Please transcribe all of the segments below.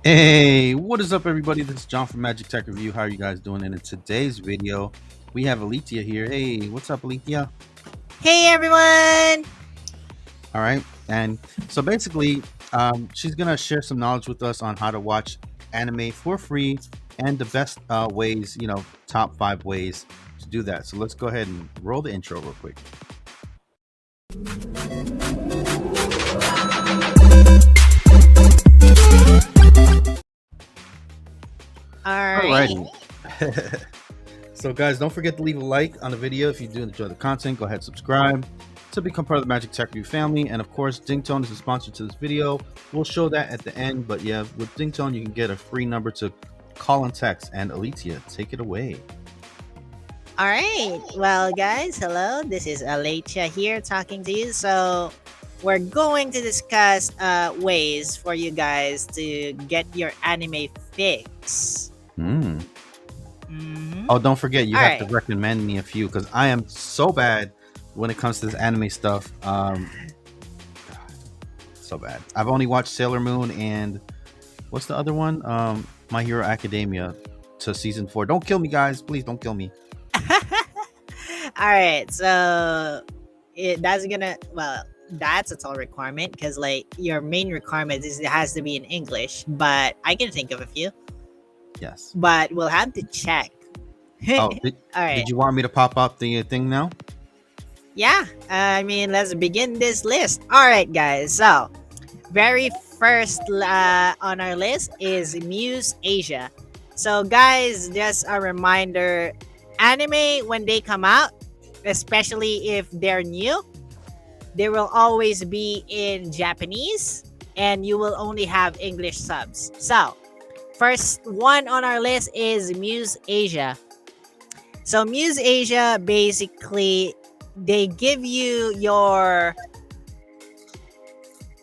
Hey, what is up, everybody? This is John from Magic Tech Review. How are you guys doing? And in today's video, we have Aleytia here. Hey, what's up, Aleytia? Hey everyone! All right, and so basically, she's gonna share some knowledge with us on how to watch anime for free and the best ways, top 5 ways to do that. So let's go ahead and roll the intro real quick. Alrighty. So guys, don't forget to leave a like on the video if you do enjoy the content. Go ahead, subscribe to become part of the Magic Tech Review family. And of course, Dingtone is a sponsor to this video. We'll show that at the end. But yeah, with Dingtone, you can get a free number to call and text. And Aleytia, take it away. Alright, well guys, hello. This is Aleytia here talking to you. So we're going to discuss ways for you guys to get your anime fix. Oh, don't forget, you have to recommend me a few because I am so bad when it comes to this anime stuff. So bad. I've only watched Sailor Moon and what's the other one? My Hero Academia to season 4. Don't kill me, guys. Please don't kill me. Alright, so that's a tall requirement because like your main requirement is it has to be in English, but I can think of a few. Yes. But we'll have to check. Oh, did you want me to pop up the thing now? Yeah, I mean, let's begin this list. All right, guys. So, very first on our list is Muse Asia. So, guys, just a reminder, anime, when they come out, especially if they're new, they will always be in Japanese and you will only have English subs. So, first one on our list is Muse Asia. So Muse Asia, basically, they give you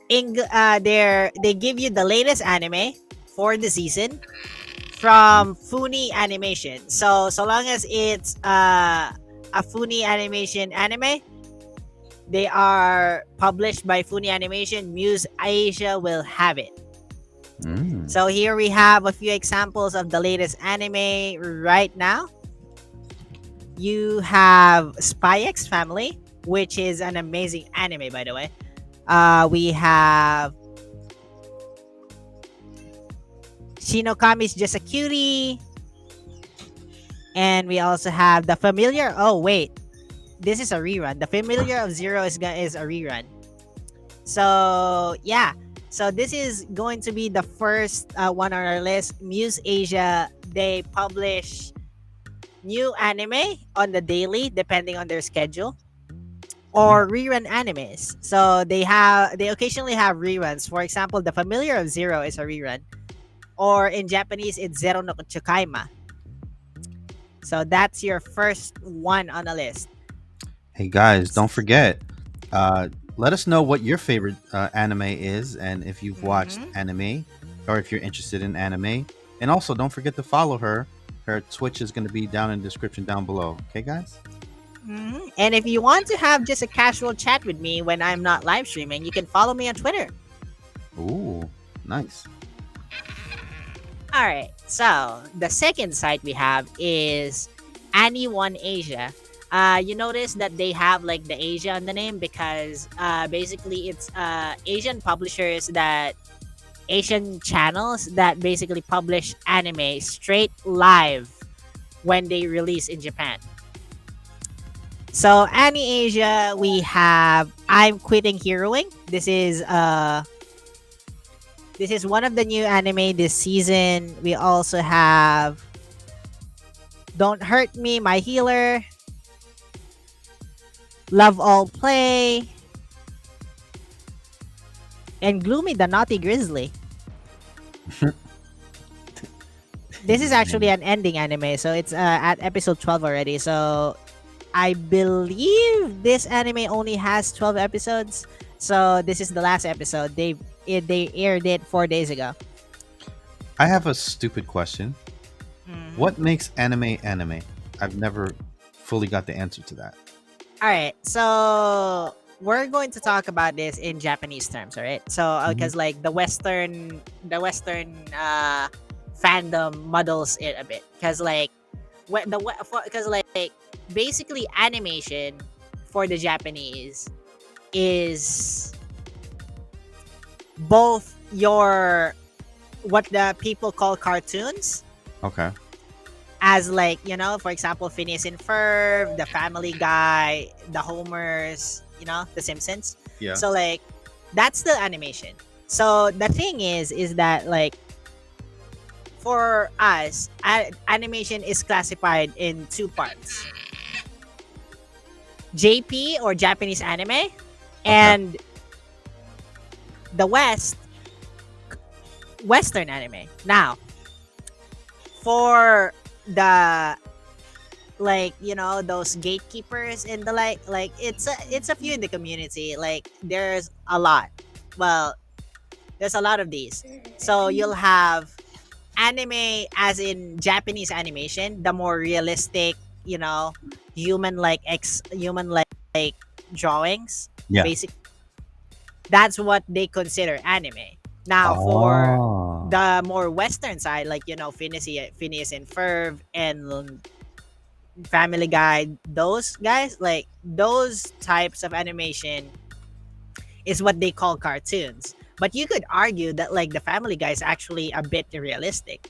they give you the latest anime for the season from Funi Animation. So long as it's a Funi Animation anime, they are published by Funi Animation, Muse Asia will have it. So here we have a few examples of the latest anime right now. You have Spy X Family, which is an amazing anime, by the way. We have Shinokami's Just a Cutie. And we also have The Familiar. Oh, wait. This is a rerun. The Familiar of Zero is a rerun. So, yeah. So this is going to be the first one on our list. Muse Asia, they publish new anime on the daily, depending on their schedule, or rerun animes. So they occasionally have reruns. For example, The Familiar of Zero is a rerun, or in Japanese, it's Zero no Tsukaima. So that's your first one on the list. Hey guys, don't forget. Let us know what your favorite anime is, and if you've watched anime, or if you're interested in anime. And also, don't forget to follow her. Her Twitch is going to be down in the description down below. Okay, guys? And if you want to have just a casual chat with me when I'm not live streaming, you can follow me on Twitter. Ooh, nice. All right. So the second site we have is AnyAsia. You notice that they have like the Asia on the name because basically it's Asian publishers Asian channels that basically publish anime straight live when they release in Japan. So AnyAsia, we have I'm Quitting Heroing. This is one of the new anime this season. We also have Don't Hurt Me, My Healer, Love All Play, and Gloomy the Naughty Grizzly. This is actually an ending anime, so it's at episode 12 already. So I believe this anime only has 12 episodes. So this is the last episode. They aired it 4 days ago. I have a stupid question. What makes anime anime? I've never fully got the answer to that. All right, so we're going to talk about this in Japanese terms, all right? So because like the Western fandom muddles it a bit, because like because like basically animation for the Japanese is both your what the people call cartoons, Okay. as like, for example, Phineas and Ferb, the Family Guy, the Homers, the Simpsons. Yeah. So like that's the animation. So the thing is that like for us, animation is classified in two parts: JP or Japanese anime, and the Western anime. Now, for the like those gatekeepers and the like it's a few in the community. Like there's a lot. Well, there's a lot of these. So you'll have anime as in Japanese animation, the more realistic, human like drawings. Yeah. Basic. That's what they consider anime. Now for Oh. the more Western side, like Phineas and Ferb and Family Guy, those guys, like those types of animation is what they call cartoons. But you could argue that like the Family Guy is actually a bit realistic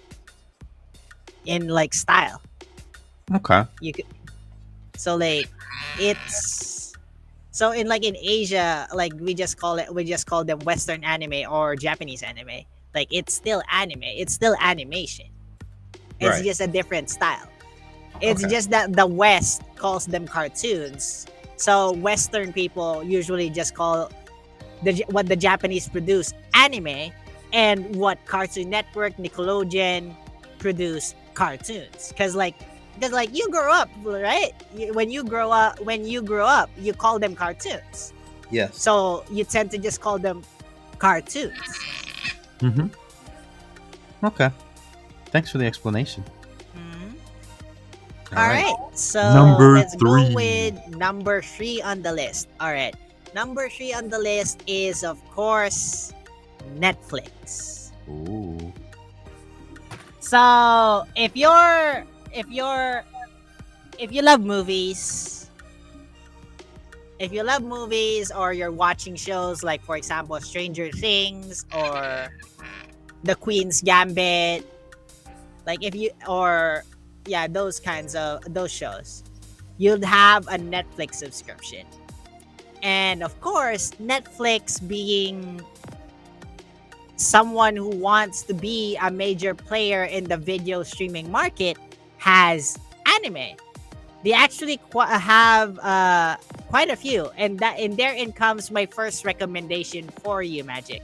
in like style. Okay. You could so like it's so in Asia, like we just call them Western anime or Japanese anime. Like it's still anime. It's still animation. It's Right. just a different style. It's Okay. just that the West calls them cartoons. So Western people usually just call what the Japanese produce anime, and what Cartoon Network, Nickelodeon produce cartoons. Because you grow up, right? When you grow up, you call them cartoons. Yes. So you tend to just call them cartoons. Mm-hmm. Okay. Thanks for the explanation. All right. So Number let's go 3. with number 3 on the list. All right. Number 3 on the list is, of course, Netflix. Ooh. So if you love movies, or you're watching shows like, for example, Stranger Things or The Queen's Gambit, those shows, you'd have a Netflix subscription. And of course, Netflix being someone who wants to be a major player in the video streaming market has anime. They actually have quite a few, and therein comes my first recommendation for you, Magic.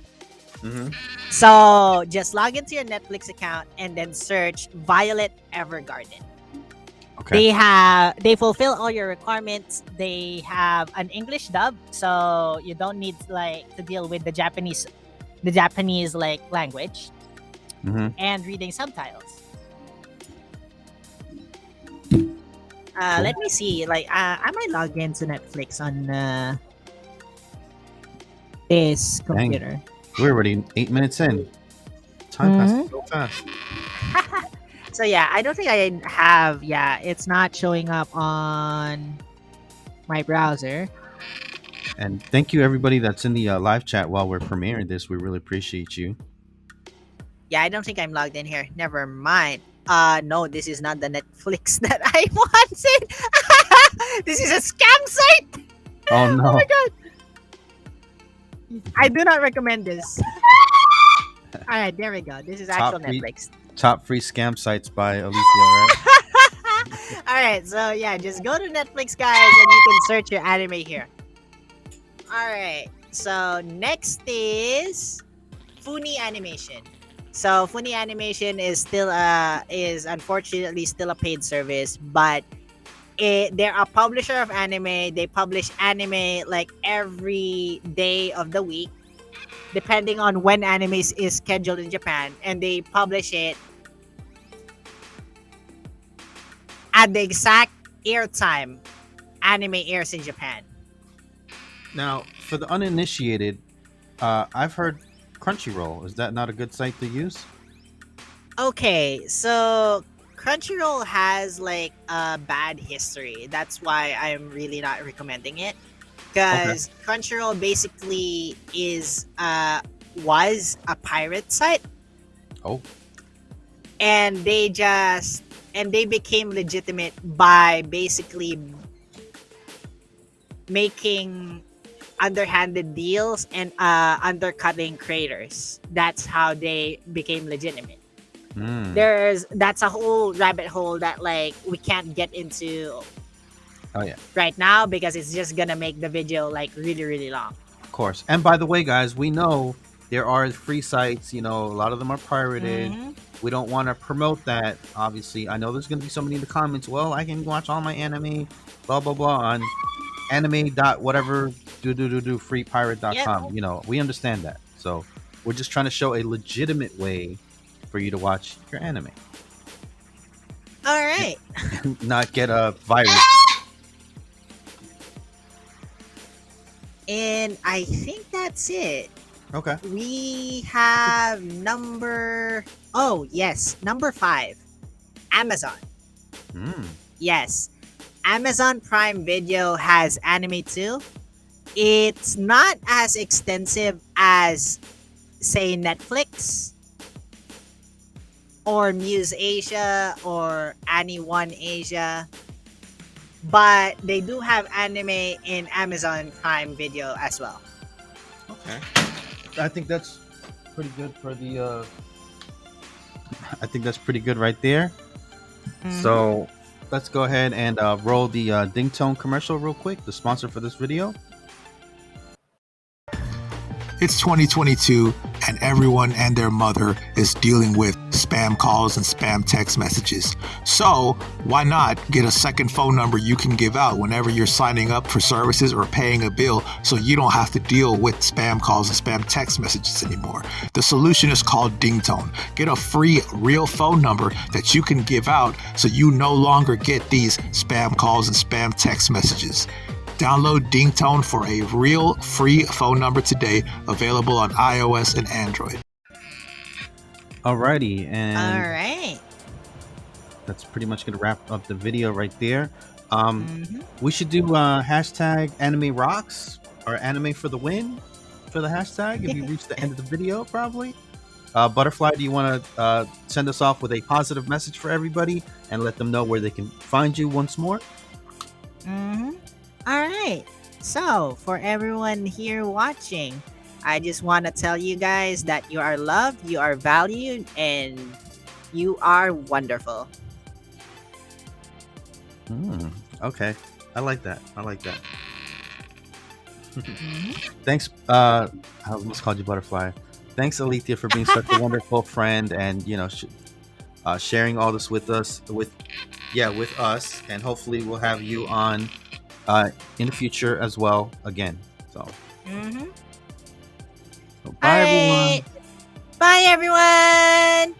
Mm-hmm. So just log into your Netflix account and then search Violet Evergarden. Okay. They fulfill all your requirements. They have an English dub, so you don't need like to deal with the Japanese like language, Mm-hmm. and reading subtitles. Cool. Let me see. I might log into Netflix on this computer. We're already 8 minutes in. Time passes so fast. So yeah, I don't think I have. Yeah, it's not showing up on my browser. And thank you everybody that's in the live chat while we're premiering this. We really appreciate you. Yeah, I don't think I'm logged in here. Never mind. No, this is not the Netflix that I wanted. This is a scam site. Oh no. Oh my god. I do not recommend this. All right, there we go. This is actual Netflix. Top free scam sites by Aleytia, right? All right, so yeah, just go to Netflix, guys, and you can search your anime here. All right, so next is Funi Animation. So Funi Animation is unfortunately still a paid service, but they're a publisher of anime. They publish anime like every day of the week, depending on when anime is scheduled in Japan, and they publish it at the exact air time anime airs in Japan. Now, for the uninitiated, I've heard Crunchyroll. Is that not a good site to use? Okay, so Crunchyroll has like a bad history. That's why I'm really not recommending it. Okay. Because Crunchyroll basically is was a pirate site, Oh. and they became legitimate by basically making underhanded deals and undercutting creators. That's how they became legitimate. Mm. That's a whole rabbit hole that like we can't get into Oh yeah. right now because it's just gonna make the video like really really long. Of course. And by the way, guys, we know there are free sites. You know, a lot of them are pirated. Mm-hmm. We don't want to promote that. Obviously, I know there's going to be somebody in the comments. Well, I can watch all my anime, blah blah blah, on anime dot whatever do Yep. freepirate.com. You know, we understand that. So we're just trying to show a legitimate way for you to watch your anime, All right. not get a virus. And I think that's it. Okay. We have number 5. Amazon. Mm. Yes. Amazon Prime Video has anime too. It's not as extensive as say Netflix or Muse Asia or AnyAsia, but they do have anime in Amazon Prime Video as well. Okay. I think that's pretty good for the. I think that's pretty good right there. So let's go ahead and roll the Dingtone commercial real quick, the sponsor for this video. It's 2022, and everyone and their mother is dealing with spam calls and spam text messages. So, why not get a second phone number you can give out whenever you're signing up for services or paying a bill so you don't have to deal with spam calls and spam text messages anymore? The solution is called Dingtone. Get a free real phone number that you can give out so you no longer get these spam calls and spam text messages. Download Dingtone for a real free phone number today, available on iOS and Android. Alrighty, and All right. that's pretty much gonna wrap up the video right there. We should do hashtag anime rocks or anime for the win for the hashtag if you reach the end of the video, probably. Butterfly, do you want to send us off with a positive message for everybody and let them know where they can find you once more? All right. So, for everyone here watching, I just want to tell you guys that you are loved, you are valued, and you are wonderful. Okay. I like that. Thanks. I almost called you Butterfly. Thanks, Aleytia, for being such a wonderful friend and, you know, sharing all this with us, with us. And hopefully we'll have you on in the future as well again. So, so bye, everyone. Bye, everyone.